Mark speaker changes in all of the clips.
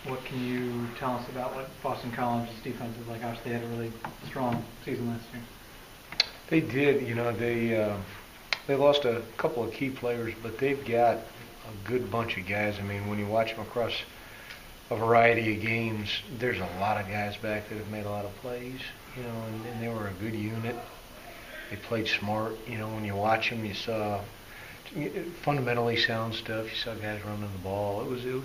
Speaker 1: What can you tell us about what Boston College's defense is like? Obviously, they had a really strong season last year.
Speaker 2: They did. They lost a couple of key players, but they've got a good bunch of guys. I mean, when you watch them across a variety of games, there's a lot of guys back that have made a lot of plays, and they were a good unit. They played smart. When you watch them, you saw fundamentally sound stuff. You saw guys running the ball. It was a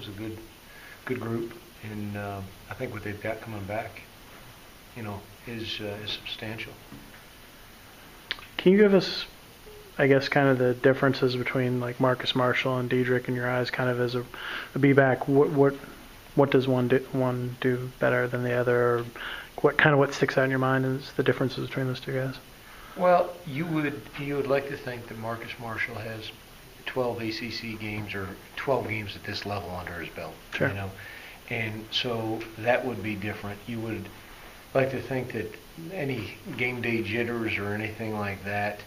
Speaker 2: good group, and I think what they've got coming back, is substantial.
Speaker 3: Can you give us, I guess, kind of the differences between like Marcus Marshall and Diedrich in your eyes, kind of as a B-back? What does one do better than the other? Or what sticks out in your mind is the differences between those two guys?
Speaker 2: Well, you would like to think that Marcus Marshall has 12 ACC games or 12 games at this level under his belt.
Speaker 3: Sure.
Speaker 2: And so that would be different. You would like to think that any game day jitters or anything like that,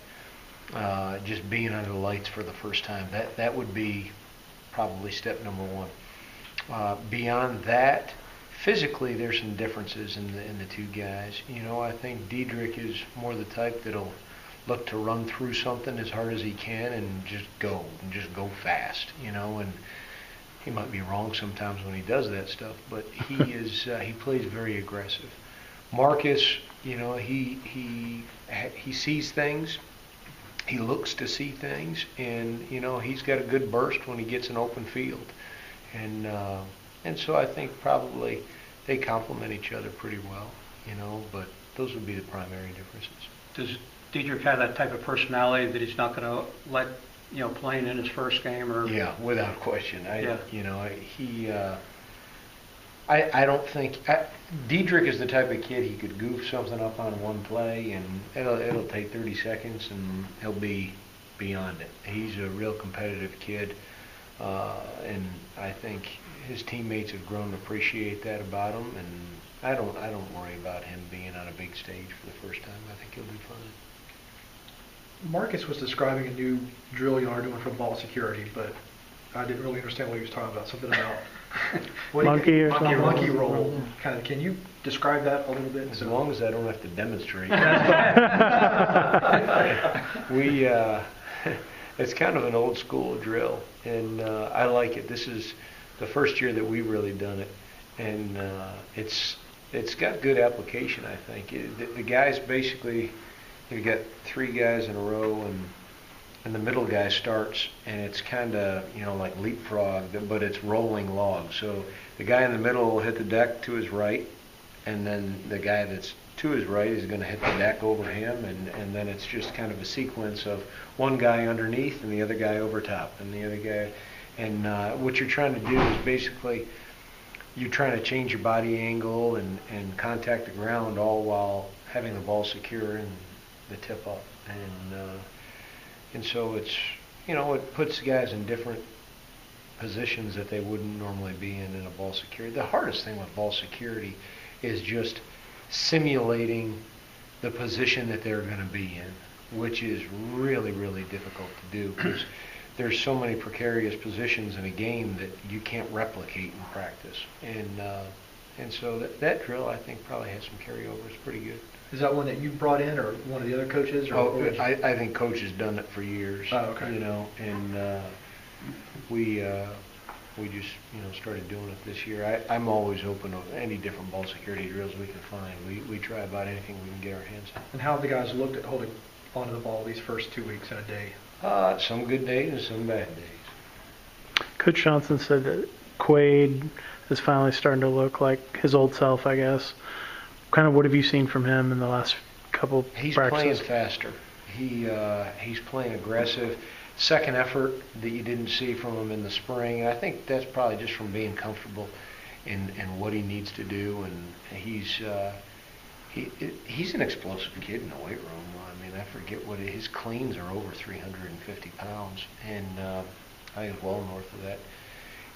Speaker 2: just being under the lights for the first time, that would be probably step number one. Beyond that, physically there's some differences in the two guys. I think Diedrich is more the type that'll look to run through something as hard as he can and just go fast, and he might be wrong sometimes when he does that stuff, but he plays very aggressive. Marcus, he sees things, he looks to see things, and he's got a good burst when he gets an open field, and so I think probably they complement each other pretty well, but those would be the primary differences.
Speaker 4: Does Diedrich have that type of personality that he's not going to let playing in his first game? Or
Speaker 2: yeah, without question. I don't think Diedrich is the type of kid he could goof something up on one play and it'll take 30 seconds and he'll be beyond it. He's a real competitive kid, and I think his teammates have grown to appreciate that about him. And I don't worry about him being on a big stage for the first time. I think he'll be fine.
Speaker 5: Marcus was describing a new drill y'all are doing for ball security, but I didn't really understand what he was talking about. Something about
Speaker 3: monkey or something.
Speaker 5: Monkey roll. Kind of. Can you describe that a little bit?
Speaker 2: As long as I don't have to demonstrate. It's kind of an old school drill, and I like it. This is the first year that we've really done it, and it's got good application, I think. The guys basically, you've got three guys in a row, and the middle guy starts, and it's kind of, like leapfrog, but it's rolling log. So the guy in the middle will hit the deck to his right, and then the guy that's to his right is going to hit the deck over him, and then it's just kind of a sequence of one guy underneath and the other guy over top, and the other guy. And what you're trying to do is basically you're trying to change your body angle and contact the ground, all while having the ball secure and the tip up. And so it's, it puts the guys in different positions that they wouldn't normally be in a ball security. The hardest thing with ball security is just simulating the position that they're going to be in, which is really, really difficult to do because there's so many precarious positions in a game that you can't replicate in practice. And so that drill, I think, probably has some carryover. It's pretty good.
Speaker 5: Is that one that you brought in, or one of the other coaches?
Speaker 2: I think Coach has done it for years.
Speaker 5: Oh, okay.
Speaker 2: And we just started doing it this year. I'm always open to any different ball security drills we can find. We try about anything we can get our hands on.
Speaker 5: And how have the guys looked at holding onto the ball these first 2 weeks in a day?
Speaker 2: Some good days and some bad days.
Speaker 3: Coach Johnson said that Quaid is finally starting to look like his old self, I guess. Kind of what have you seen from him in the last couple
Speaker 2: He's
Speaker 3: practices?
Speaker 2: Playing faster. He's playing aggressive. Second effort that you didn't see from him in the spring. I think that's probably just from being comfortable in what he needs to do. And he's an explosive kid in the weight room. I mean, I forget what his cleans are over 350 pounds, and I think well north of that.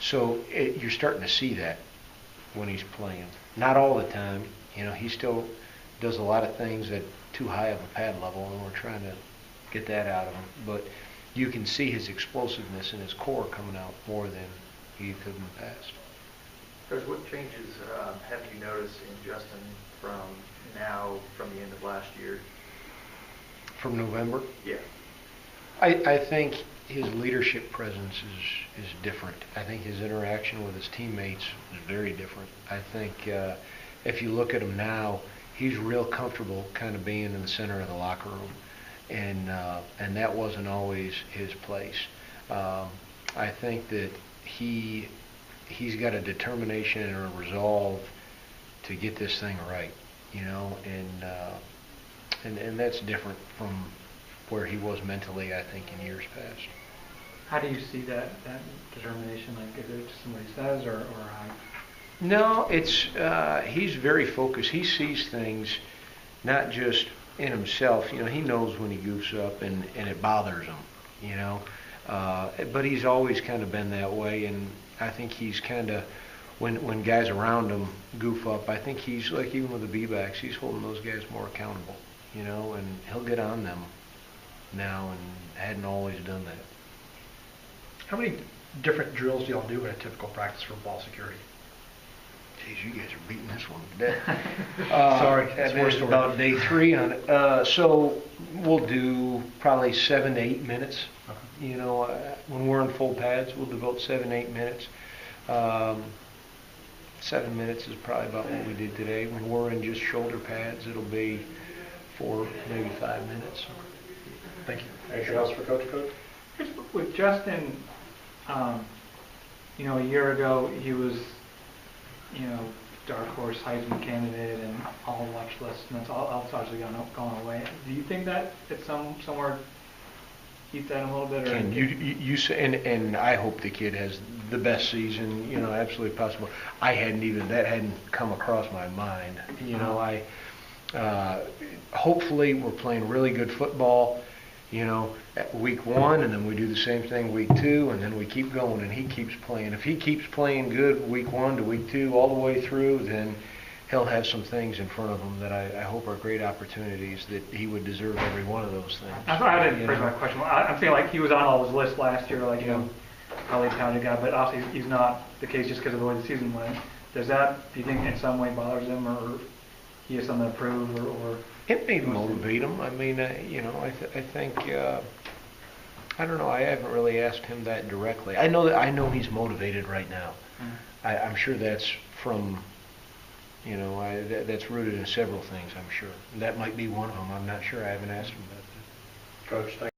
Speaker 2: So you're starting to see that when he's playing. Not all the time. He still does a lot of things at too high of a pad level, and we're trying to get that out of him. But you can see his explosiveness and his core coming out more than he could in the past.
Speaker 6: Coach, what changes have you noticed in Justin from the end of last year?
Speaker 2: From November?
Speaker 6: Yeah.
Speaker 2: I think his leadership presence is different. I think his interaction with his teammates is very different. I think if you look at him now, he's real comfortable kind of being in the center of the locker room, and that wasn't always his place. I think that he's got a determination and a resolve to get this thing right, you know, and that's different from where he was mentally, I think, in years past.
Speaker 1: How do you see that determination? Like, is it just somebody says, or how?
Speaker 2: No, it's he's very focused. He sees things not just in himself. You know, he knows when he goofs up and it bothers him. You know, but he's always kind of been that way, and I think he's kind of when guys around him goof up, I think he's like, even with the B-backs, he's holding those guys more accountable. You know, and he'll get on them now, and hadn't always done that.
Speaker 5: How many different drills do y'all do in a typical practice for ball security?
Speaker 2: Geez, you guys are beating this one to death.
Speaker 5: Sorry,
Speaker 2: it's
Speaker 5: more story.
Speaker 2: about day 3 on it. So we'll do probably 7 to 8 minutes.
Speaker 5: Okay.
Speaker 2: You know, when we're in full pads, we'll devote 7 to 8 minutes. 7 minutes is probably about what we did today. When we're in just shoulder pads, it'll be 4, maybe 5 minutes.
Speaker 5: Thank you. Anything else for Coach?
Speaker 1: With Justin, you know, a year ago he was, you know, dark horse Heisman candidate and all watch lists, and that's all else actually gone away. Do you think that it's somewhere eats at him a little bit? Or
Speaker 2: Ken, you say, and I hope the kid has the best season, you know, absolutely possible. That hadn't come across my mind. You know, hopefully we're playing really good football, you know, at week 1, and then we do the same thing week 2, and then we keep going, and he keeps playing. If he keeps playing good week 1 to week 2 all the way through, then he'll have some things in front of him that I hope are great opportunities, that he would deserve every one of those things.
Speaker 1: That's why I didn't
Speaker 2: You
Speaker 1: phrase
Speaker 2: know?
Speaker 1: my question. I'm saying, like, he was on all his lists last year, like, you know, probably a talented guy, but obviously he's not the case just because of the way the season went. Does that, do you think, in some way bothers him, or he has something to prove, or?
Speaker 2: It may motivate him. I mean, you know, I think, I don't know, I haven't really asked him that directly. I know he's motivated right now. I'm sure that's from, you know, that's rooted in several things, I'm sure. That might be one of them. I'm not sure. I haven't asked him about that.
Speaker 5: Coach, thank you.